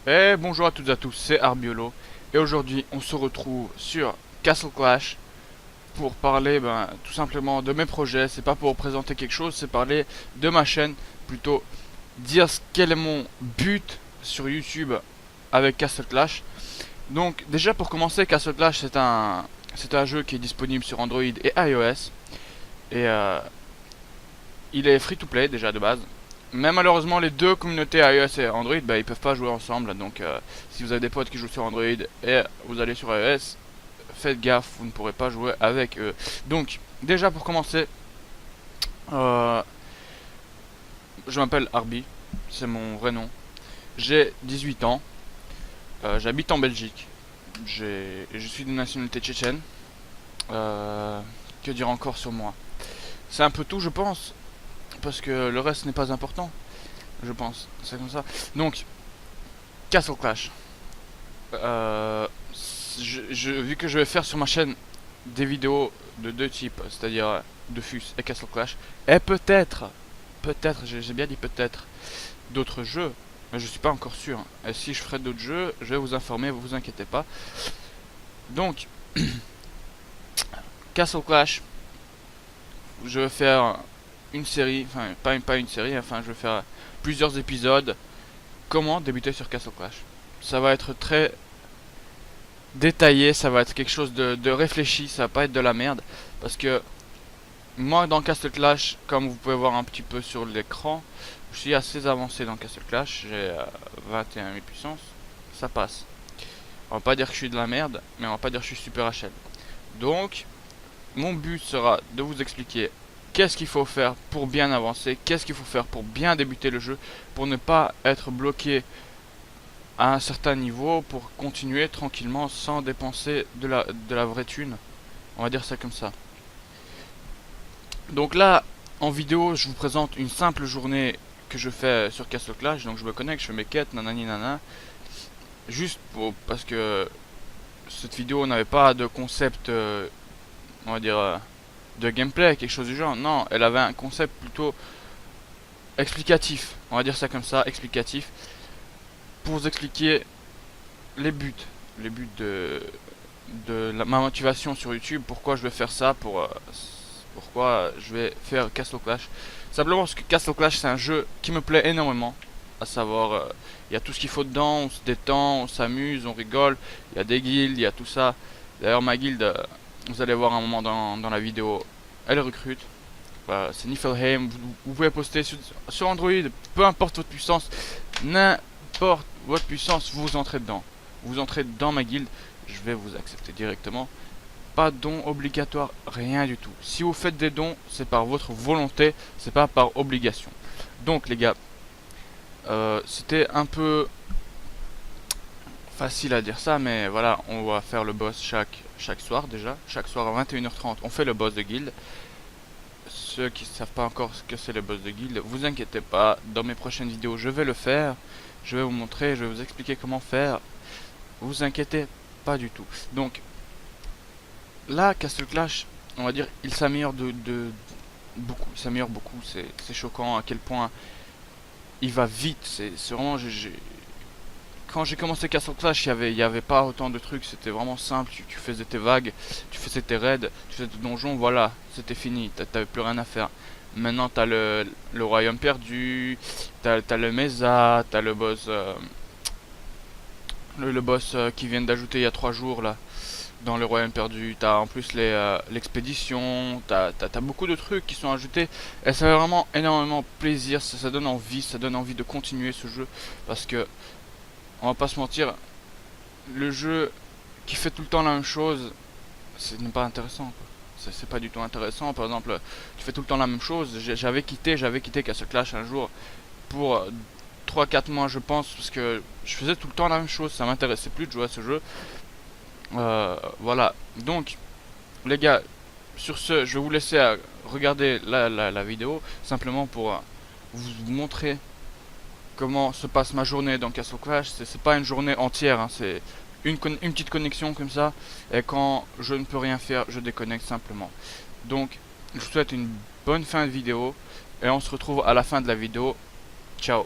Et bonjour à toutes et à tous, c'est Arbiolo. Et aujourd'hui, on se retrouve sur Castle Clash pour parler tout simplement de mes projets. C'est pas pour présenter quelque chose, c'est parler de ma chaîne. Plutôt dire quel est mon but sur YouTube avec Castle Clash. Donc déjà pour commencer, Castle Clash c'est un jeu qui est disponible sur Android et iOS. Et il est free to play déjà de base. Mais malheureusement, les deux communautés iOS et Android, ils peuvent pas jouer ensemble. Donc, si vous avez des potes qui jouent sur Android et vous allez sur iOS, faites gaffe, vous ne pourrez pas jouer avec eux. Donc, déjà pour commencer, euh, je m'appelle Arbi, c'est mon vrai nom. J'ai 18 ans, j'habite en Belgique. Je suis de nationalité tchétchène. Euh, que dire encore sur moi? C'est un peu tout, je pense, parce que le reste n'est pas important. Je pense, c'est comme ça. Donc, Castle Clash. Euh, Vu que je vais faire sur ma chaîne des vidéos de deux types, c'est-à-dire Dofus et Castle Clash, et peut-être, j'ai bien dit peut-être, d'autres jeux, mais je suis pas encore sûr. Et si je ferai d'autres jeux, je vais vous informer, vous inquiétez pas. Donc, Castle Clash, je vais faire une série, enfin pas une série, enfin je vais faire plusieurs épisodes. Comment débuter sur Castle Clash? Ça va être très détaillé, ça va être quelque chose de réfléchi, ça va pas être de la merde. Parce que moi dans Castle Clash, comme vous pouvez voir un petit peu sur l'écran, je suis assez avancé dans Castle Clash, j'ai 21 000 puissance, ça passe. On va pas dire que je suis de la merde, mais on va pas dire que je suis super HL. Donc, mon but sera de vous expliquer qu'est-ce qu'il faut faire pour bien avancer, qu'est-ce qu'il faut faire pour bien débuter le jeu, pour ne pas être bloqué à un certain niveau, pour continuer tranquillement sans dépenser de la vraie thune. On va dire ça comme ça. Donc là, en vidéo, je vous présente une simple journée que je fais sur Castle Clash. Donc je me connecte, je fais mes quêtes, nanani nana. Juste parce que cette vidéo n'avait pas de concept, on va dire, de gameplay, quelque chose du genre. Non, elle avait un concept plutôt explicatif. On va dire ça comme ça, explicatif. Pour vous expliquer les buts. Les buts ma motivation sur YouTube. Pourquoi je vais faire ça, pourquoi je vais faire Castle Clash. Simplement parce que Castle Clash c'est un jeu qui me plaît énormément. À savoir, il y a tout ce qu'il faut dedans, on se détend, on s'amuse, on rigole. Il y a des guildes, il y a tout ça. D'ailleurs ma guilde, vous allez voir un moment dans la vidéo, elle recrute. C'est Niflheim, vous pouvez poster sur Android, peu importe votre puissance, n'importe votre puissance, vous entrez dedans. Vous entrez dans ma guilde, je vais vous accepter directement. Pas de don obligatoire, rien du tout. Si vous faites des dons, c'est par votre volonté, c'est pas par obligation. Donc les gars, c'était un peu facile à dire ça, mais voilà, on va faire le boss chaque soir déjà. Chaque soir à 21h30, on fait le boss de guilde. Ceux qui ne savent pas encore ce que c'est le boss de guilde, vous inquiétez pas, dans mes prochaines vidéos je vais le faire. Je vais vous montrer, je vais vous expliquer comment faire. Vous inquiétez pas du tout. Donc là, Castle Clash, on va dire, il s'améliore de beaucoup. Il s'améliore beaucoup. C'est choquant à quel point il va vite. C'est vraiment, quand j'ai commencé Castle Clash, il y avait pas autant de trucs. C'était vraiment simple. Tu faisais tes vagues, tu faisais tes raids, tu faisais tes donjons. Voilà, c'était fini. T'avais plus rien à faire. Maintenant, t'as le royaume perdu, t'as le Mesa, t'as le boss, le boss qui vient d'ajouter il y a 3 jours là. Dans le royaume perdu, t'as en plus l'expédition, t'as beaucoup de trucs qui sont ajoutés. Et ça fait vraiment énormément plaisir, ça donne envie de continuer ce jeu. Parce que, on va pas se mentir, le jeu qui fait tout le temps la même chose, c'est pas intéressant quoi. C'est pas du tout intéressant. Par exemple, tu fais tout le temps la même chose. J'avais quitté Castle Clash un jour pour 3-4 mois je pense, parce que je faisais tout le temps la même chose, ça m'intéressait plus de jouer à ce jeu. Voilà, donc les gars, sur ce, je vais vous laisser regarder la vidéo, simplement pour vous montrer comment se passe ma journée dans Castle Clash. C'est pas une journée entière, hein, c'est une petite connexion comme ça, et quand je ne peux rien faire, je déconnecte simplement. Donc, je vous souhaite une bonne fin de vidéo, et on se retrouve à la fin de la vidéo. Ciao.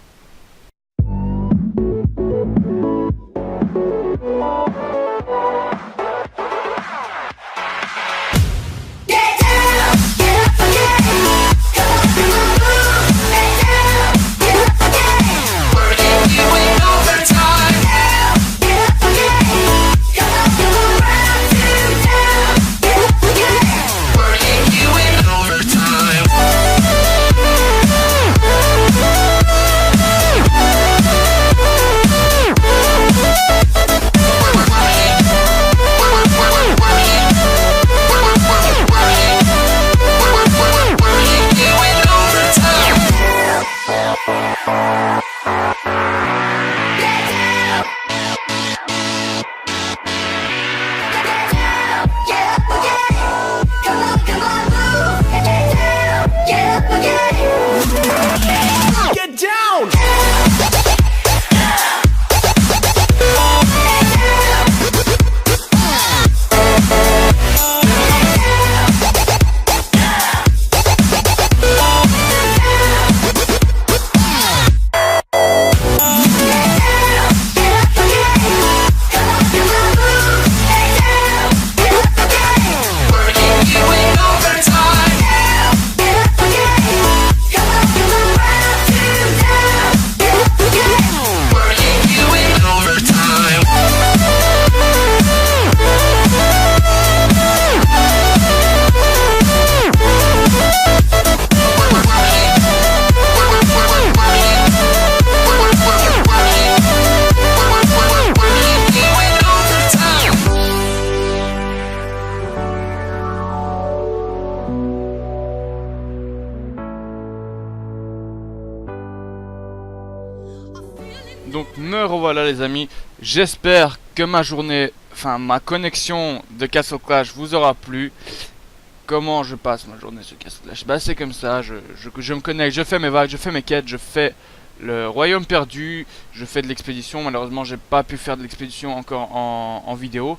Donc me revoilà les amis, j'espère que ma journée, enfin ma connexion de Castle Clash vous aura plu. Comment je passe ma journée sur Castle Clash? Bah c'est comme ça, je me connecte, je fais mes vagues, je fais mes quêtes, je fais le royaume perdu, je fais de l'expédition. Malheureusement j'ai pas pu faire de l'expédition encore en vidéo,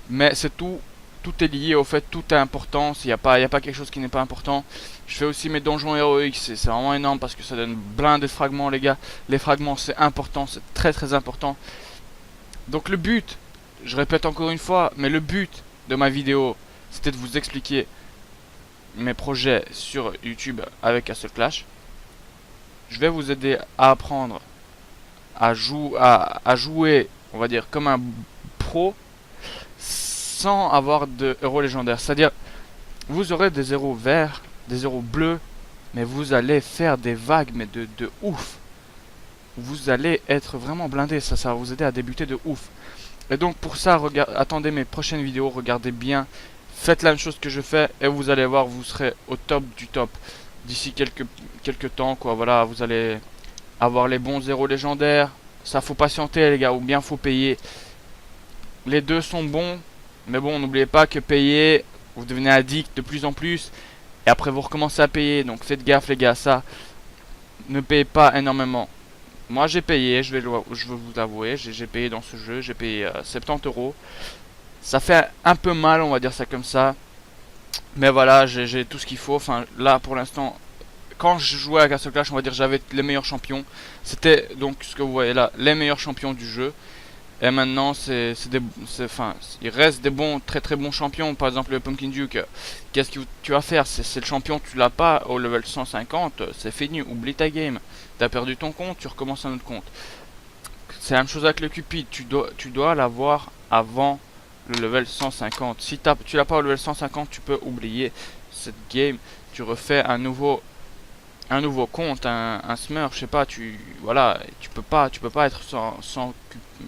mais c'est tout. Tout est lié au fait, tout est important, il n'y a pas quelque chose qui n'est pas important. Je fais aussi mes donjons héroïques, c'est vraiment énorme parce que ça donne plein de fragments les gars. Les fragments c'est important, c'est très important. Donc le but, je répète encore une fois, mais le but de ma vidéo, c'était de vous expliquer mes projets sur YouTube avec Castle Clash. Je vais vous aider à apprendre à jouer, on va dire, comme un pro, sans avoir de héros légendaires. C'est-à-dire, vous aurez des héros verts, des héros bleus, mais vous allez faire des vagues, mais de ouf. Vous allez être vraiment blindé, ça va vous aider à débuter de ouf. Et donc pour ça, attendez mes prochaines vidéos, regardez bien, faites la même chose que je fais, et vous allez voir, vous serez au top du top. D'ici quelques temps, quoi, voilà, vous allez avoir les bons héros légendaires. Ça faut patienter les gars, ou bien faut payer. Les deux sont bons. Mais bon, n'oubliez pas que payer, vous devenez addict de plus en plus. Et après, vous recommencez à payer. Donc, faites gaffe, les gars. Ça, ne payez pas énormément. Moi, j'ai payé. Je vais vous avouer. J'ai payé dans ce jeu. J'ai payé 70 euros. Ça fait un peu mal, on va dire ça comme ça. Mais voilà, j'ai tout ce qu'il faut. Enfin, là, pour l'instant, quand je jouais à Castle Clash, on va dire j'avais les meilleurs champions. C'était donc ce que vous voyez là, les meilleurs champions du jeu. Et maintenant, il reste des bons, très bons champions. Par exemple, le Pumpkin Duke. Qu'est-ce que tu vas faire? C'est le champion, tu l'as pas au level 150. C'est fini, oublie ta game. Tu as perdu ton compte, tu recommences un autre compte. C'est la même chose avec le Cupid. Tu dois l'avoir avant le level 150. Si tu l'as pas au level 150, tu peux oublier cette game. Tu refais un nouveau compte, un smurf, je sais pas, voilà, tu peux pas être sans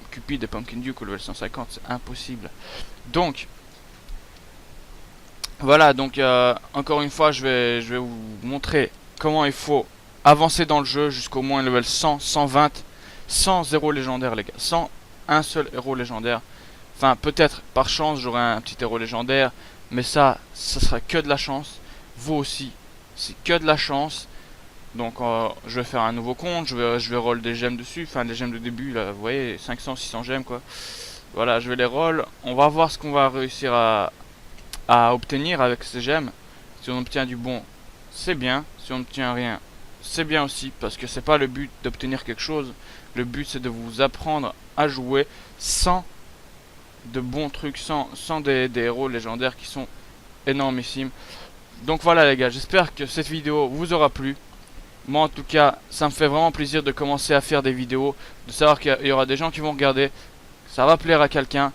Cupid et Pumpkin Duke au level 150, c'est impossible. Donc voilà, donc encore une fois, je vais vous montrer comment il faut avancer dans le jeu jusqu'au moins level 100, 120, sans héros légendaire les gars, sans un seul héros légendaire. Enfin, peut-être par chance j'aurai un petit héros légendaire, mais ça sera que de la chance. Vous aussi, c'est que de la chance. Donc je vais faire un nouveau compte, je vais roll des gemmes dessus, enfin des gemmes de début là, vous voyez, 500, 600 gemmes quoi. Voilà, je vais les roll, on va voir ce qu'on va réussir à obtenir avec ces gemmes. Si on obtient du bon, c'est bien, si on n'obtient rien, c'est bien aussi, parce que c'est pas le but d'obtenir quelque chose, le but c'est de vous apprendre à jouer sans de bons trucs, sans des héros légendaires qui sont énormissimes. Donc voilà les gars, j'espère que cette vidéo vous aura plu. Moi en tout cas, ça me fait vraiment plaisir de commencer à faire des vidéos, de savoir qu'il y aura des gens qui vont regarder, ça va plaire à quelqu'un.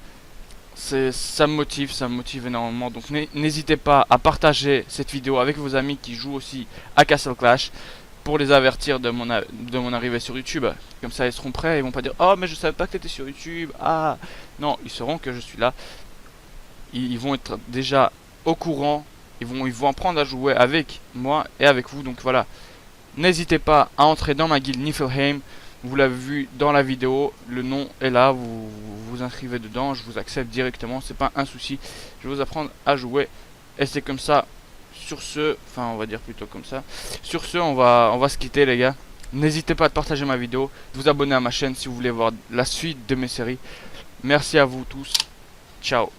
Ça me motive énormément. Donc n'hésitez pas à partager cette vidéo avec vos amis qui jouent aussi à Castle Clash, pour les avertir de mon arrivée sur YouTube. Comme ça ils seront prêts, ils vont pas dire oh mais je savais pas que t'étais sur YouTube. Ah non, ils sauront que je suis là. Ils vont être déjà au courant, ils vont apprendre à jouer avec moi et avec vous. Donc voilà. N'hésitez pas à entrer dans ma guilde Niflheim. Vous l'avez vu dans la vidéo, le nom est là, vous vous inscrivez dedans, je vous accepte directement, c'est pas un souci. Je vais vous apprendre à jouer et c'est comme ça. Sur ce, enfin on va dire plutôt comme ça. Sur ce, on va se quitter les gars. N'hésitez pas à partager ma vidéo, de vous abonner à ma chaîne si vous voulez voir la suite de mes séries. Merci à vous tous. Ciao.